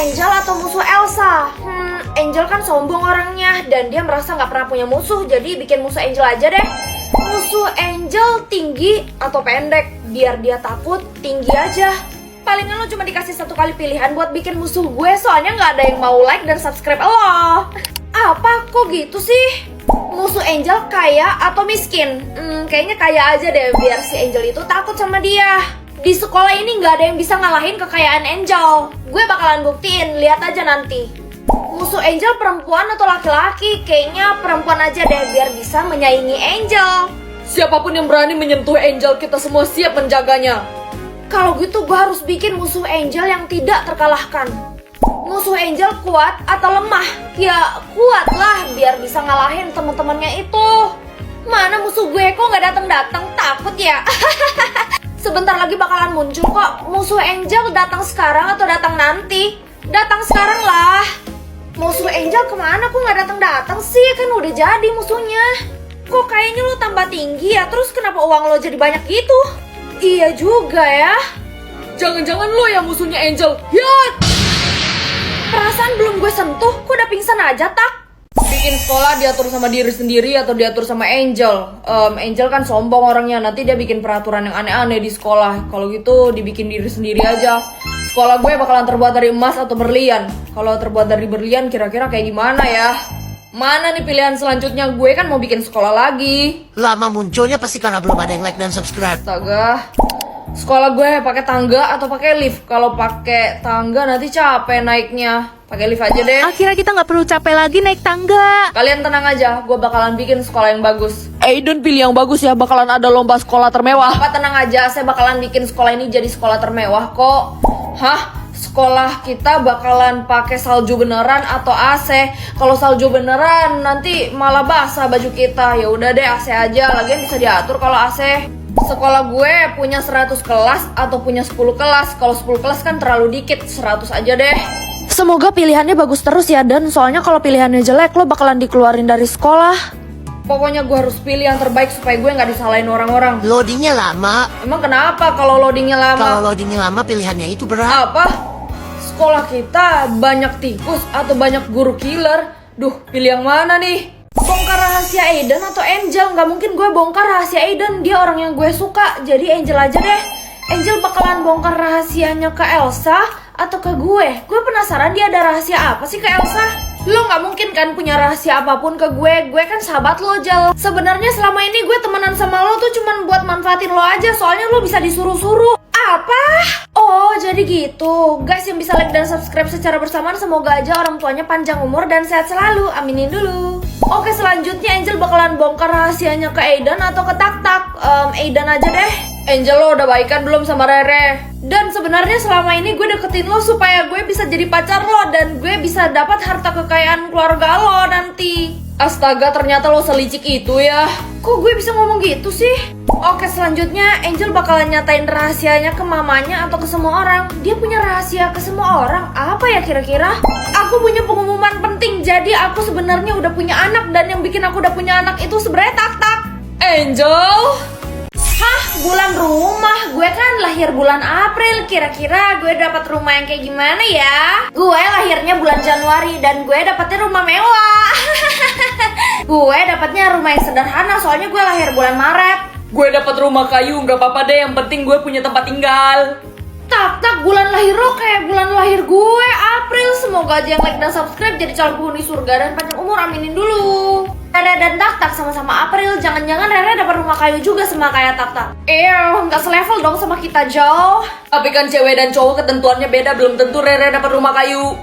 Angel atau musuh Elsa? Angel kan sombong orangnya dan dia merasa nggak pernah punya musuh, jadi bikin musuh Angel aja deh. Musuh Angel tinggi atau pendek? Biar dia takut, tinggi aja. Palingan lo cuma dikasih satu kali pilihan buat bikin musuh gue, soalnya nggak ada yang mau like dan subscribe lo. Apa? Kok gitu sih? Musuh Angel kaya atau miskin? Kayaknya kaya aja deh, biar si Angel itu takut sama dia. Di sekolah ini nggak ada yang bisa ngalahin kekayaan Angel. Gue bakalan buktiin, lihat aja nanti. Musuh Angel perempuan atau laki-laki? Kayaknya perempuan aja deh, biar bisa menyaingi Angel. Siapapun yang berani menyentuh Angel, kita semua siap menjaganya. Kalau gitu gue harus bikin musuh Angel yang tidak terkalahkan. Musuh Angel kuat atau lemah? Ya kuat lah, biar bisa ngalahin temen-temennya itu. Mana musuh gue kok nggak datang-datang? Takut ya? Sebentar lagi bakalan muncul kok. Musuh Angel datang sekarang atau datang nanti? Datang sekarang lah. Musuh Angel kemana? Kok nggak datang-datang sih? Kan udah jadi musuhnya. Kok kayaknya lo tambah tinggi ya? Terus kenapa uang lo jadi banyak gitu? Iya juga ya. Jangan-jangan lo yang musuhnya Angel. Ya! Perasaan belum gue sentuh, kok udah pingsan aja, Tak? Bikin sekolah diatur sama diri sendiri atau diatur sama Angel? Angel kan sombong orangnya, nanti dia bikin peraturan yang aneh-aneh di sekolah. Kalau gitu dibikin diri sendiri aja. Sekolah gue bakalan terbuat dari emas atau berlian. Kalau terbuat dari berlian kira-kira kayak gimana ya? Mana nih pilihan selanjutnya? Gue kan mau bikin sekolah lagi. Lama munculnya pasti karena belum ada yang like dan subscribe. Astaga. Sekolah gue pakai tangga atau pakai lift? Kalau pakai tangga nanti capek naiknya. Pakai lift aja deh. Akhirnya kita nggak perlu capek lagi naik tangga. Kalian tenang aja, gue bakalan bikin sekolah yang bagus. Aiden pilih yang bagus ya, bakalan ada lomba sekolah termewah. Apa tenang aja, saya bakalan bikin sekolah ini jadi sekolah termewah kok. Hah? Sekolah kita bakalan pakai salju beneran atau AC? Kalau salju beneran nanti malah basah baju kita. Ya udah deh AC aja, lagian bisa diatur kalau AC. Sekolah gue punya 100 kelas atau punya 10 kelas. Kalau 10 kelas kan terlalu dikit, 100 aja deh. Semoga pilihannya bagus terus ya, Dan. Soalnya kalau pilihannya jelek, lo bakalan dikeluarin dari sekolah. Pokoknya gue harus pilih yang terbaik supaya gue nggak disalahin orang-orang. Loadingnya lama. Emang kenapa kalau loadingnya lama? Kalau loadingnya lama pilihannya itu berat. Apa? Sekolah kita banyak tikus atau banyak guru killer? Duh, pilih yang mana nih? Bongkar rahasia Aiden atau Angel? Nggak mungkin gue bongkar rahasia Aiden, dia orang yang gue suka. Jadi Angel aja deh. Angel bakalan bongkar rahasianya ke Elsa atau ke gue? Gue penasaran dia ada rahasia apa sih ke Elsa? Lo nggak mungkin kan punya rahasia apapun ke gue kan sahabat lo, Jel. Sebenarnya selama ini gue temenan sama lo tuh cuman buat manfaatin lo aja, soalnya lo bisa disuruh-suruh. Apa? Oh, jadi gitu. Guys yang bisa like dan subscribe secara bersamaan, semoga aja orang tuanya panjang umur dan sehat selalu. Aminin dulu. Oke, selanjutnya Angel bakalan bongkar rahasianya ke Aiden atau ke Tak-Tak? Aiden aja deh. Angel, lo udah baikan belum sama Rere? Dan sebenarnya selama ini gue deketin lo supaya gue bisa jadi pacar lo dan gue bisa dapat harta kekayaan keluarga lo nanti. Astaga, ternyata lo selicik itu ya. Kok gue bisa ngomong gitu sih? Oke, selanjutnya Angel bakalan nyatain rahasianya ke mamanya atau ke semua orang. Dia punya rahasia ke semua orang. Apa ya kira-kira? Aku punya pengumuman penting. Jadi aku sebenarnya udah punya anak, dan yang bikin aku udah punya anak itu sebenarnya Tak-Tak. Angel? Hah? Bulan rumah? Gue kan lahir bulan April. Kira-kira gue dapat rumah yang kayak gimana ya? Gue lahirnya bulan Januari dan gue dapetnya rumah mewah. Gue dapatnya rumah yang sederhana soalnya gue lahir bulan Maret. Gue dapat rumah kayu, nggak apa-apa deh, yang penting gue punya tempat tinggal. Tak, bulan lahir lo kayak bulan lahir gue, April. Semoga aja yang like dan subscribe jadi calon penghuni surga dan panjang umur, aminin dulu. Rere dan Tak sama-sama April. Jangan-jangan Rere dapat rumah kayu juga sama kayak Tak. Nggak selevel dong sama kita, Jo. Tapi kan cewek dan cowok ketentuannya beda, belum tentu Rere dapat rumah kayu.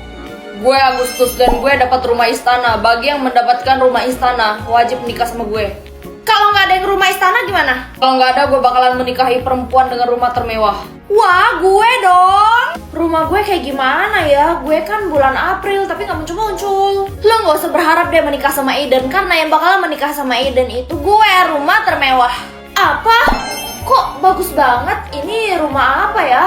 Gue Agustus dan gue dapat rumah istana. Bagi yang mendapatkan rumah istana, wajib nikah sama gue. Kalau nggak ada yang rumah istana gimana? Kalau nggak ada, gue bakalan menikahi perempuan dengan rumah termewah. Wah, gue dong. Rumah gue kayak gimana ya? Gue kan bulan April tapi nggak muncul-muncul. Lo nggak usah berharap dia menikah sama Aiden, karena yang bakalan menikah sama Aiden itu gue, rumah termewah. Apa? Kok bagus banget? Ini rumah apa ya?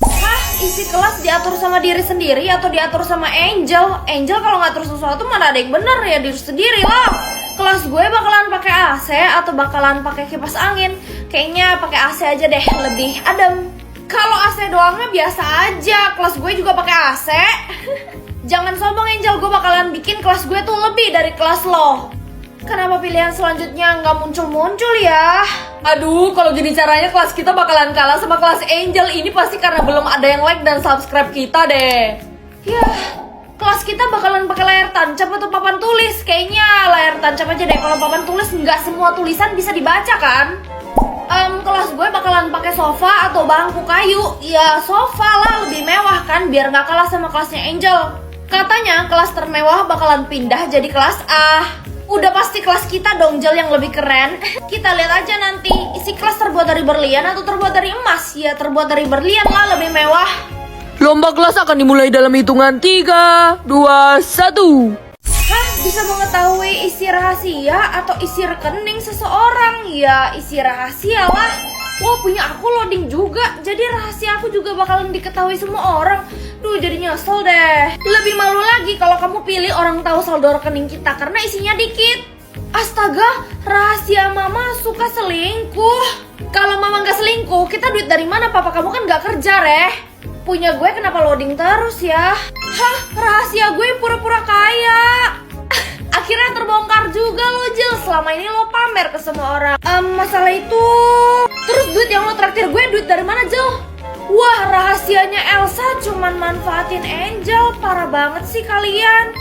Hah? Isi kelas diatur sama diri sendiri atau diatur sama Angel? Angel kalau ngatur sesuatu mana ada yang bener, ya diri sendiri lah. Kelas gue bakalan pakai AC atau bakalan pakai kipas angin? Kayaknya pakai AC aja deh, lebih adem. Kalau AC doangnya biasa aja, kelas gue juga pakai AC. Jangan sombong Angel, gue bakalan bikin kelas gue tuh lebih dari kelas lo. Kenapa pilihan selanjutnya nggak muncul-muncul ya? Aduh, kalau gini caranya kelas kita bakalan kalah sama kelas Angel. Ini pasti karena belum ada yang like dan subscribe kita deh. Yah, kelas kita bakalan pakai layar tancap atau papan tulis? Kayaknya layar tancap aja deh. Kalau papan tulis nggak semua tulisan bisa dibaca kan? Kelas gue bakalan pakai sofa atau bangku kayu. Ya sofa lah, lebih mewah kan, biar nggak kalah sama kelasnya Angel. Katanya kelas termewah bakalan pindah jadi kelas A. Udah pasti kelas kita dong, Jel, yang lebih keren. Kita lihat aja nanti, isi kelas terbuat dari berlian atau terbuat dari emas. Ya terbuat dari berlian lah, lebih mewah. Lomba kelas akan dimulai dalam hitungan 3, 2, 1. Hah, bisa mengetahui isi rahasia atau isi rekening seseorang? Ya, isi rahasia lah. Wah, punya aku loading juga. Jadi rahasia aku juga bakalan diketahui semua orang. Duh, jadi nyesel deh. Lebih malu lagi kalau kamu pilih orang tahu saldo rekening kita karena isinya dikit. Astaga, rahasia mama suka selingkuh. Kalau mama nggak selingkuh, kita duit dari mana? Papa kamu kan nggak kerja, Reh. Punya gue kenapa loading terus ya? Hah, rahasia gue pura-pura kaya. Akhirnya terbongkar juga lo, Jil. Selama ini lo pamer ke semua orang. Masalah itu. Terus duit yang lo traktir gue duit dari mana, Jil? Wah, rahasianya Elsa cuman manfaatin Angel. Parah banget sih kalian.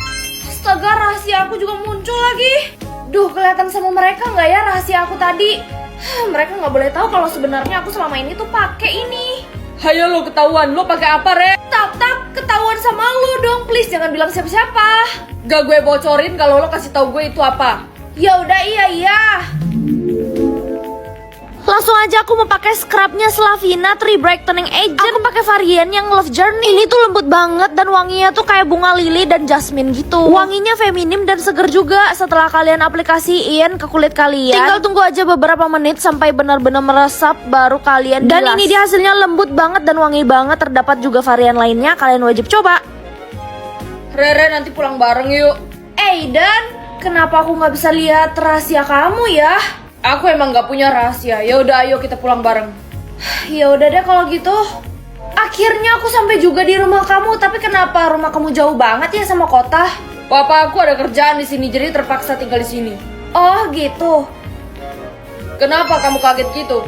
Astaga, rahasia aku juga muncul lagi. Duh, kelihatan sama mereka nggak ya rahasia aku tadi? Mereka nggak boleh tahu kalau sebenarnya aku selama ini tuh pakai ini. Hayo lo ketahuan, lo pakai apa, Re? Tap, ketahuan sama lo dong. Please jangan bilang siapa-siapa. Gak gue bocorin kalau lo kasih tahu gue itu apa. Ya udah, iya. Langsung aja aku mau pakai scrubnya Slavina Tree Brightening Agent. Aku pakai varian yang Love Journey. Ini tuh lembut banget dan wanginya tuh kayak bunga lili dan jasmine gitu. Wanginya feminim dan seger juga. Setelah kalian aplikasiin ke kulit kalian, tinggal tunggu aja beberapa menit sampai benar-benar meresap baru kalian bilas. Dan ini dia hasilnya, lembut banget dan wangi banget. Terdapat juga varian lainnya, kalian wajib coba. Rere, nanti pulang bareng yuk. Dan kenapa aku nggak bisa lihat rahasia kamu ya? Aku emang gak punya rahasia. Ya udah, ayo kita pulang bareng. Ya udah deh kalau gitu. Akhirnya aku sampai juga di rumah kamu. Tapi kenapa rumah kamu jauh banget ya sama kota? Papa aku ada kerjaan di sini, jadi terpaksa tinggal di sini. Oh gitu. Kenapa kamu kaget gitu?